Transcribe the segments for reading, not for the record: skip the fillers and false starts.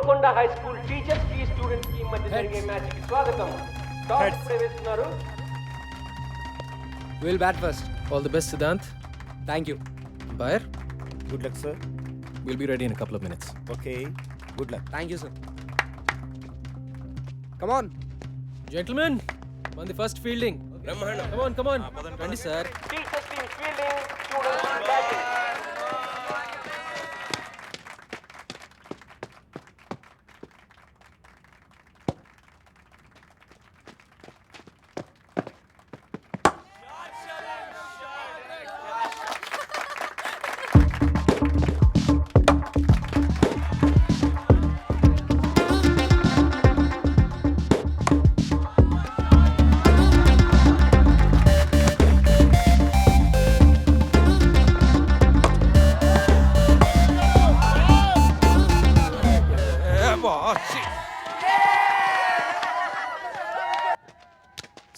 Golconda high school teachers కి students కి మధ్య జరిగే మ్యాచ్ కి స్వాగతం. Toss ప్రవేశిస్తున్నారు. We'll bat first. All the best, Siddhant. Thank you. Bayer, Good luck, sir. we'll be ready in a couple of minutes. Okay. Good luck. Thank you, sir. Come on. Gentlemen, on the first fielding. Come on. Ready, sir. Teachers team fielding, students batting.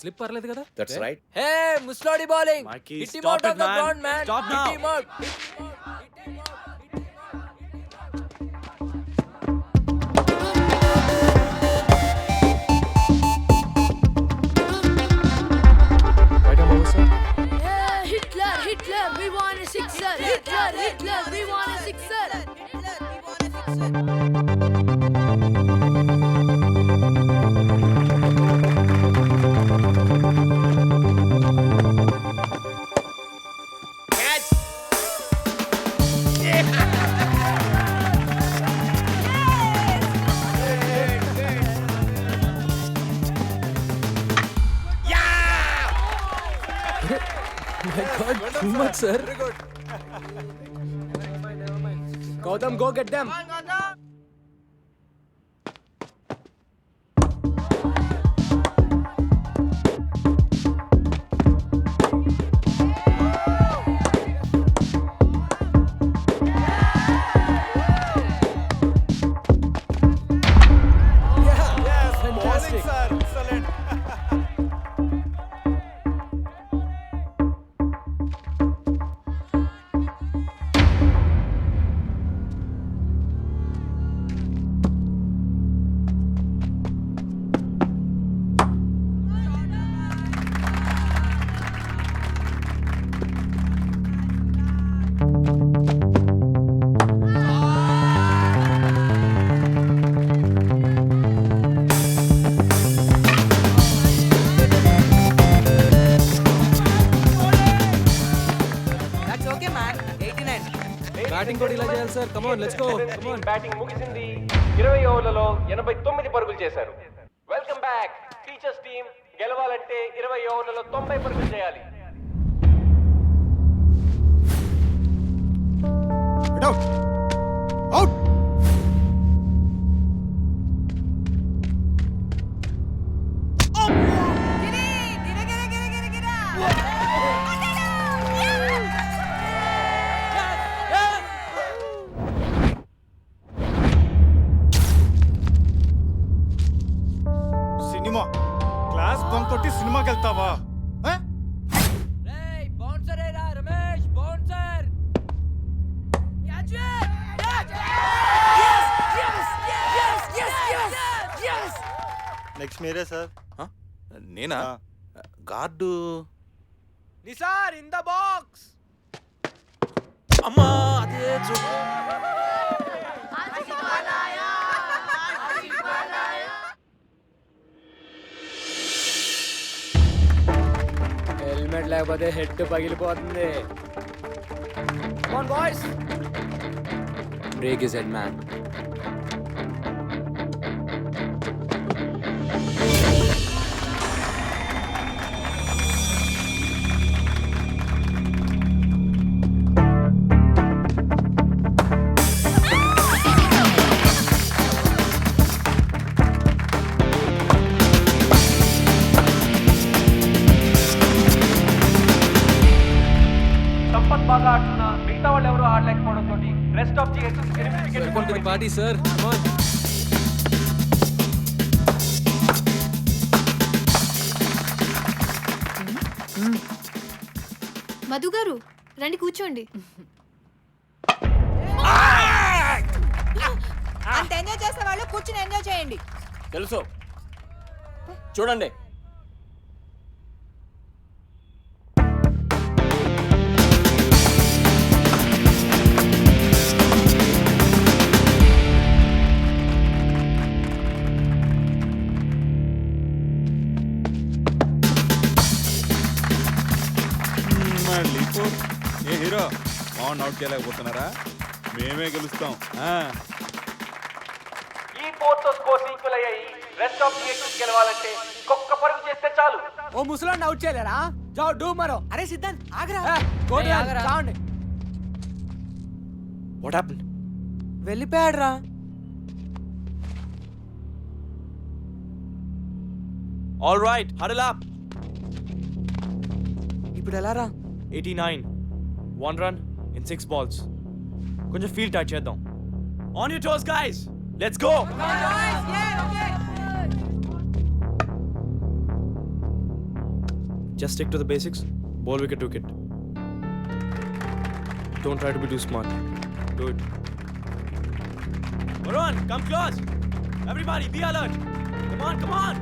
Slip పర్లేదు కదా? That's right. Hey, Muslodi bowling. Mikey, Hit him stop out it, of the man. ground, man. Stop Hit now. him out. Right arm over, sir. Yeah, Hitler, we want a sixer. Hitler, we want a sixer. My God, too much, sir. Gautam, go get them. Yes, Fantastic. bowling, sir. Excellent. That's okay, man. 89. Batting కూడా ఇలా చేయాలి, sir. Come on, let's go. Come on. Batting ముగిసింది. 20 ఓవర్లలో 89 పరుగులు చేశారు. Welcome back. Teachers team గెలవాలంటే 20 ఓవర్లలో 90 పరుగులు చేయాలి. Get out. Out. Cinema class bunk కొట్టి సినిమాకి వెళ్తావా? Hey, bouncer era, Ramesh, bouncer. Catch it! Yes! Next మీరే సార్. నేనా guard Nisar, in the box. అమ్మా అదే చూడు హెల్మెట్ లేకపోతే హెడ్ పగిలిపోతుంది. Come on, boys. Break his head, man. Sampath బాగా ఆడుతున్నా మిగతా వాళ్ళు ఎవరు ఆడలేకపోవడంతో రెస్ట్ ఆఫ్ ది ఎస్ఎస్ 8 వికెట్లు Welcome to the party, sir. Come on. Madhu గారు రండి కూర్చోండి. అంత ఎంజాయ్ ఎంజాయ్ చేసే వాళ్ళు కూర్చుని ఎంజాయ్ చేయండి. తెలుసు చూడండి. మళ్ళీ ఫోర్. ఏ హీరో బాగుండి అవుట్ చేయలేకపోతున్నారా? మేమే గెలుస్తాం. ఈ ఫోర్తో స్కోర్స్ ఈక్వల్ అయ్యాయి. రెస్ట్ ఆఫ్ టీమ్స్ గెలవాలంటే ఇంకొక పరుగు చేస్తే చాలు. ఓ ముసలాన్ని అవుట్ చేయలేరా? జావ్ డూ మరో. అరే సిద్ధాంత్ ఆగరా. చావండి. What happened? వెళ్ళిపోయాడు రా. All right, huddle up. ఇప్పుడు ఎలా రా? 89 1 run in 6 balls. కొంచెం ఫీల్ టచ్ చేద్దాం. On your toes guys, let's go. Just stick to the basics. Ball wicket to wicket. Don't try to be too smart. Do it. Varun, come close. Everybody, be alert. Come on, come on.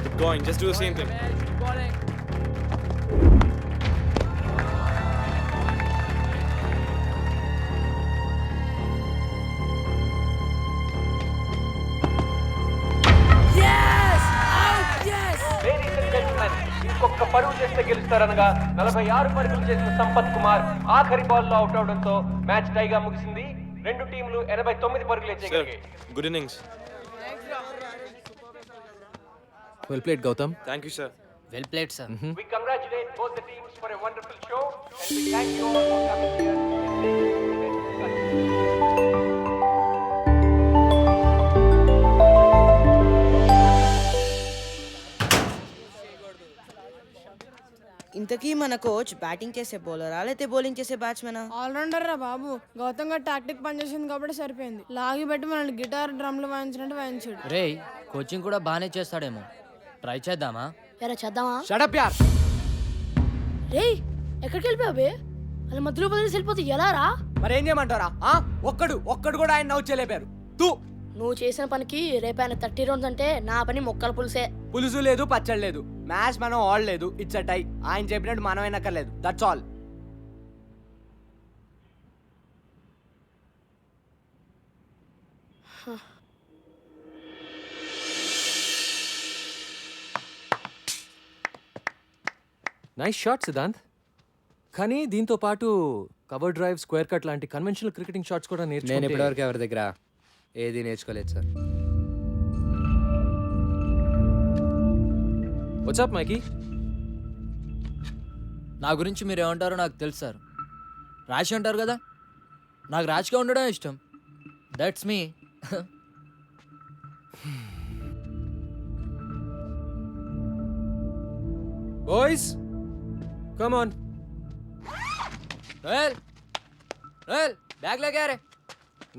Keep going. Just do the same thing. Yes! Out! Yes! Ladies and gentlemen, ఇంకొక పరుగు చేస్తే గెలుస్తారనగా 46 పరుగులు చేసిన సంపత్ కుమార్ ఆఖరి బాల్లో out అవడంతో match టైగా ముగిసింది. రెండు టీంలు 89 పరుగులే చేయగలిగాయి. Good innings. Well played, Gautam. Thank you, sir. Well played, sir. We congratulate both the teams for a wonderful show and we thank you all for coming here and making this event such. ఇంతకీ మన coach batting చేసే బౌలరా లేకపోతే bowling చేసే బ్యాట్స్మెనా? Allrounder రా బాబు. గౌతమ్ గారు tactic పనిచేసింది కాబట్టి సరిపోయింది. లాగి పెట్టి మనల్ని గిటార్ డ్రమ్లు వాయించినట్టు వాయించాడు. రే కోచింగ్ కూడా బాగానే చేస్తాడేమో, ట్రై చేద్దామా? ఎరా చేద్దామా? Shut up, yaar. రేయ్ ఎక్కడికి వెళ్ళిపోయావే? అలా మధ్యలో బదిలేసి వెళ్ళిపోతే ఎలా రా? మరి ఏం చేయమంటారా? ఒక్కడు కూడా ఆయన అవుట్ చేయలేపారు. తూ నువ్వు చేసిన పనికి రేపు ఆయన 30 రౌండ్స్ అంటే నా పని మొక్కల పులుసే. పులుసు లేదు, పచ్చడి లేదు. మ్యాచ్ మనం ఆడలేదు, ఇట్స్ అ టై. ఆయన చెప్పినట్టు మనం వినక్కర్లేదు. That's all. Nice shot Siddhant. కానీ దీంతో పాటు కవర్ డ్రైవ్, స్క్వేర్ కట్ లాంటి కన్వెన్షనల్ క్రికెటింగ్ షాట్స్ కూడా నేను నేర్చుకుంటే ఇప్పటివరకు ఎవరి దగ్గర ఏది నేర్చుకోలేదు సార్. వాట్సాప్ మైకీ? నా గురించి మీరు ఏమంటారో నాకు తెలుసు సార్. ర్యాష్ అంటారు కదా, నాకు ర్యాష్గా ఉండడం ఇష్టం. That's me. Boys come on. Noel Noel bag లేకే రే.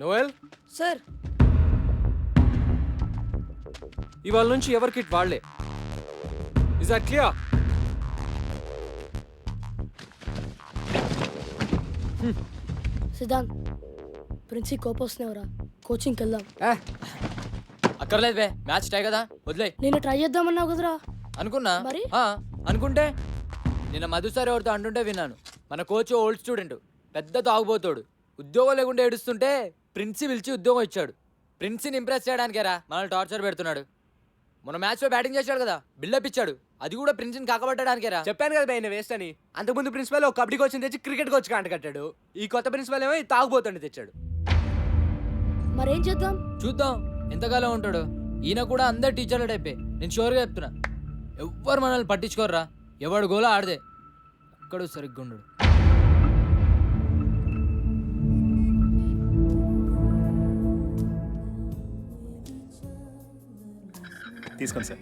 నోయల్, సార్ ఇవాళ నుంచి ఎవరి కిట్ వాళ్ళే. Is that clear? Siddhant, princy కోపం వస్తున్నావురా, కోచింగ్కి వెళ్దాం. అక్కర్లేదు బే, మ్యాచ్ టై కదా, వదిలే. నేను ట్రై చేద్దామన్నావు కదరా. అనుకున్నా మరి? అనుకుంటే నిన్న మధు సార్ ఎవరితో అంటుంటే విన్నాను. మన కోచ్ ఓల్డ్ స్టూడెంట్, పెద్ద తాగుబోతాడు. ఉద్యోగం లేకుండా ఏడుస్తుంటే ప్రిన్సీ పిలిచి ఉద్యోగం ఇచ్చాడు. ప్రిన్సీని ఇంప్రెస్ చేయడానికేరా మనల్ని టార్చర్ పెడుతున్నాడు. మన మ్యాచ్లో బ్యాటింగ్ చేశాడు కదా, బిల్డప్ ఇచ్చాడు. అది కూడా ప్రిన్సీని కాకబట్టడానికేరా. చెప్పాను కదా ఆయన వేస్ట్ అని. అంతకుముందు ప్రిన్సిపల్ ఒక కబడ్డీ కోచ్ తెచ్చి క్రికెట్ కోచ్ కాంట కట్టాడు. ఈ కొత్త ప్రిన్సిపల్ ఏమో తాగుబోతుండే తెచ్చాడు. మరేం చేద్దాం? చూద్దాం ఎంతకాలం ఉంటాడు. ఈయన కూడా అందరు టీచర్ల టైపే, నేను షూర్గా చెప్తున్నా. ఎవ్వరు మనల్ని పట్టించుకోర్రా, ఎవడు గోలా ఆడదే, ఒక్కడు సరిగ్గా ఉండడు. తీసుకోండి సార్.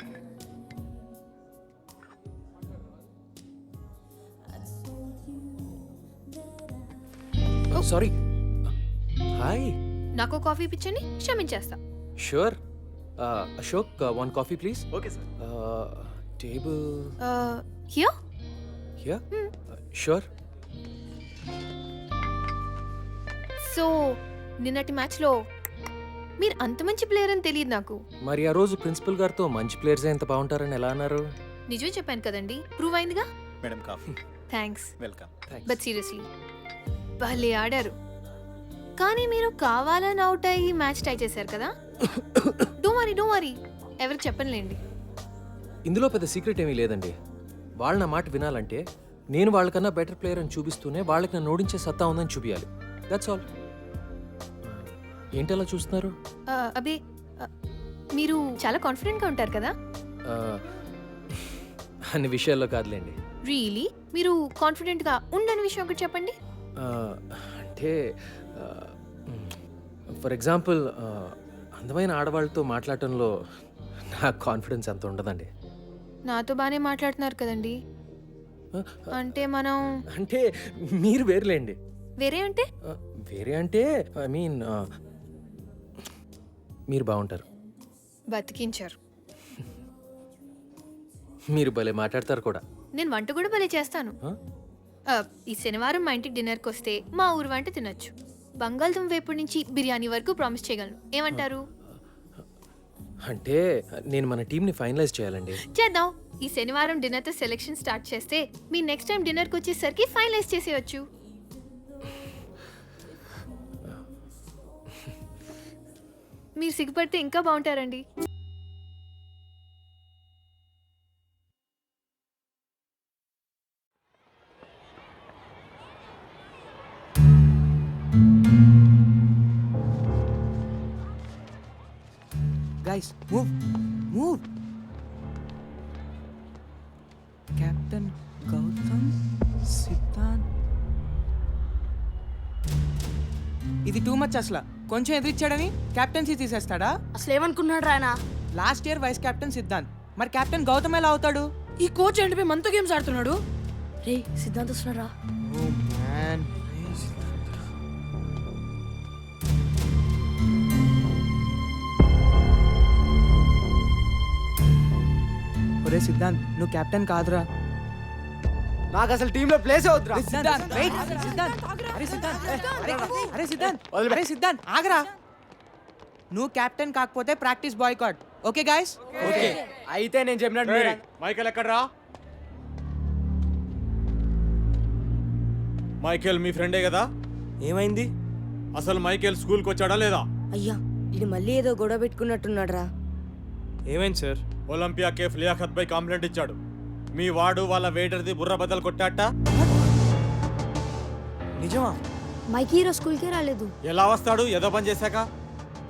సారీ. హాయ్. నాకు కాఫీ పిచ్చని క్షమించేస్తా. Sure. Ashok, 1 coffee please. Okay sir. Table. Here yeah sure. So నిన్నటి మ్యాచ్లో మీరు అంత మంచి ప్లేయర్ అని తెలియదు నాకు. మరి ఆ రోజు ప్రిన్సిపల్ గారితో మంచి ప్లేయర్స్ ఎంత బాగుంటారని ఎలా అన్నారు? నిజమే చెప్పాను కదండి, ప్రూవ్ అయిందిగా. Madam coffee. Thanks. Welcome. But seriously భలే ఆడారు. కానీ మీరు కావాలని అవుట్ అయ్యి మ్యాచ్ టై చేశారు కదా. డోంట్ వరీ ఎవరికి చెప్పనులేండి. ఇందులో పెద్ద సీక్రెట్ ఏమీ లేదండి. వాళ్ళు నా మాట వినాలంటే నేను వాళ్ళకన్నా బెటర్ ప్లేయర్ అని చూపిస్తూనే వాళ్ళకి నన్ను ఓడించే సత్తా ఉందని చూపించాలి. That's all. ఏంటి అలా చూస్తున్నారు? అబే మీరు చాలా కాన్ఫిడెంట్గా ఉంటారు కదా. అన్ని విషయాల్లో కాదులేండి. రియలీ మీరు కాన్ఫిడెంట్గా ఉండని విషయం ఒకటి చెప్పండి. అంటే ఫర్ ఎగ్జాంపుల్ అందమైన ఆడవాళ్ళతో మాట్లాడటంలో నా కాన్ఫిడెన్స్ అంత ఉండదండి. నాతో బాగానే మాట్లాడుతున్నారు కదండి. అంటే మనం అంటే మీరు వేరులేండి. వేరే అంటే వేరే అంటే ఐ మీన్ మీరు బాగుంటారు. బతికించారు. మీరు భలే మాట్లాడతారు కూడా. నేను వంట కూడా భలే చేస్తాను. ఈ శనివారం మా ఇంటికి డిన్నర్కి వస్తే మా ఊరు వంట తినొచ్చు. బంగాళదుంప వేపుడు నుంచి బిర్యానీ వరకు ప్రామిస్ చేయగలను. ఏమంటారు? అంటే నేను మన టీంని ఫైనలైజ్ చేయాలండి. చేద్దాం. ఈ శనివారం డిన్నర్తో సెలెక్షన్ స్టార్ట్ చేస్తే మీ నెక్స్ట్ టైం డిన్నర్కి వచ్చేసరికి ఫైనలైజ్ చేసేయచ్చు. మీరు సిగ్గుపడితే ఇంకా బాగుంటారండి. Guys, move. Captain Gautam Siddhan. ఇది టూ మచ్ అసలు. కొంచెం ఎదిరిచ్చాడని కెప్టెన్సీ తీసేస్తాడా? అసలు ఏమనుకున్నాడు రాయన? Last year vice captain Siddhant, మరి కెప్టెన్ గౌతమ్ ఎలా అవుతాడు? ఈ కోచ్ ఏంటి మనతో గేమ్స్ ఆడుతున్నాడు? రే సిద్ధాంత్ వస్తున్నారా? Oh man. ఒరే సిద్ధాంత్, నువ్వు కెప్టెన్ కాదురా. నాకు అసలు టీంలో ప్లేస్ అవుతురా. సిద్ధాంత్, wait, సిద్ధాంత్. అరే సిద్ధాంత్, అరే సిద్ధాంత్, అరే సిద్ధాంత్, ఆగరా. నువ్వు కెప్టెన్ కాకపోతే practice boycott. Okay guys? Okay అయితే నేను చెప్పినట్టు మీరు మైకేల్ ఎక్కడ్రా? మైకేల్ మీ ఫ్రెండే కదా? ఏమైంది? అసలు మైకేల్ స్కూల్కి వచ్చాడా లేదా? అయ్యా ఇది మళ్ళీ ఏదో గొడవ పెట్టుకున్నట్టున్నాడు రా. ఏమైంది sir? Olympia cafe Liaquat by complaint ఇచ్చాడు. మీ వాడు వాళ్ళ వెయిటర్ది బుర్ర బద్దలు కొట్టాట. నిజమా? మైకి హీరో స్కూల్కే రాలేదు. ఎలా వస్తాడు? ఏదో పని చేశాక.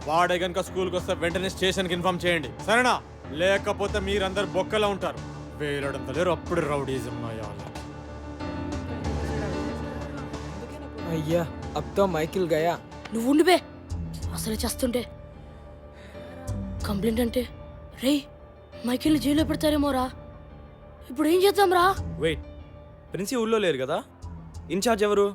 వాడే గనుక స్కూల్కి వస్తే వెంటనే స్టేషన్కి ఇన్ఫార్మ్ చేయండి, సరేనా? లేకపోతే మీరందరు బొక్కలా ఉంటారు. వేలడంత లేరు, అప్పుడు రౌడీజం. అయ్యా అబ్ తో మైకిల్ గయా. నువ్వు ఉండిపే అసలు చేస్తుంటే కంప్లైంట్ అంటే రే మైకిల్ని జైల్లో పెడతారేమోరా. ఇప్పుడు ఏం చేద్దాం రా? వెయిట్, ప్రిన్సి ఊళ్ళో లేరు కదా? ఇన్ఛార్జ్ ఎవరు?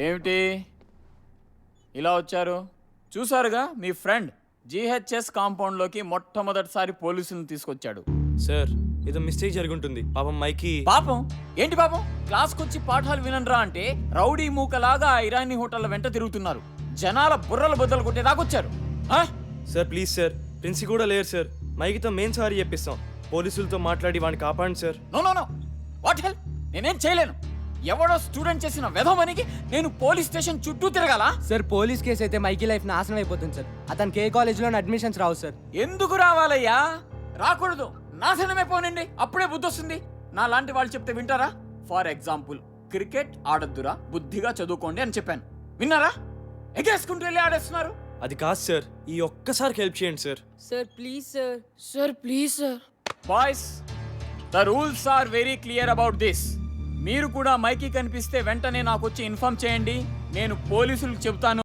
ఏమిటి ఇలా వచ్చారు? చూసారుగా మీ ఫ్రెండ్ జిహెచ్ఎస్ కాంపౌండ్లోకి మొట్టమొదటిసారి పోలీసులను తీసుకొచ్చాడు. సార్ ఏదో మిస్టేక్ జరుగుంటుంది. పాపం మైకి. పాపం ఏంటి పాపం? క్లాస్కొచ్చి పాఠాలు వినరా అంటే రౌడీ మూకలాగా ఇరానీ హోటళ్ల వెంట తిరుగుతున్నారు. జనాల బుర్రలు బద్దలు కొట్టేదాకొచ్చారు. సార్ ప్లీజ్ సార్, ప్రిన్సి కూడా లేరు సార్. మైకితో మెయిన్ సారీ చెప్పిస్తాం. పోలీసులతో మాట్లాడి వాడిని కాపాడండి sir. No no no, what help? నేనేం చేయలేను. ఎవడో స్టూడెంట్ చేసిన వెధమనికి నేను పోలీస్ స్టేషన్ చుట్టూ తిరగాల? సార్ పోలీస్ కేసు అయితే మైకి లైఫ్ నాశనం అయిపోతుంది సార్. అతనికి ఏ కాలేజ్లో అడ్మిషన్స్ రావు సార్. ఎందుకు రావాలయ్యా? రాకూడదు, నాశనమే పోనండి, అప్పుడే బుద్ధి వస్తుంది. నా లాంటి వాళ్ళు చెప్తే వింటారా? ఫర్ ఎగ్జాంపుల్, క్రికెట్ ఆడొద్దురా, బుద్ధిగా చదువుకోండి అని చెప్పాను. విన్నారా? ఎగేసుకుంటూ వెళ్ళి ఆడేస్తున్నారు. అది కాదు సార్, ఈ ఒక్కసారికి హెల్ప్ చేయండి sir. Sir please sir. Sir please sir. Boys, the rules are very clear about this. మీరు కూడా మైకి కనిపిస్తే వెంటనే నాకు వచ్చి ఇన్ఫార్మ్ చేయండి. నేను పోలీసులకు చెబుతాను.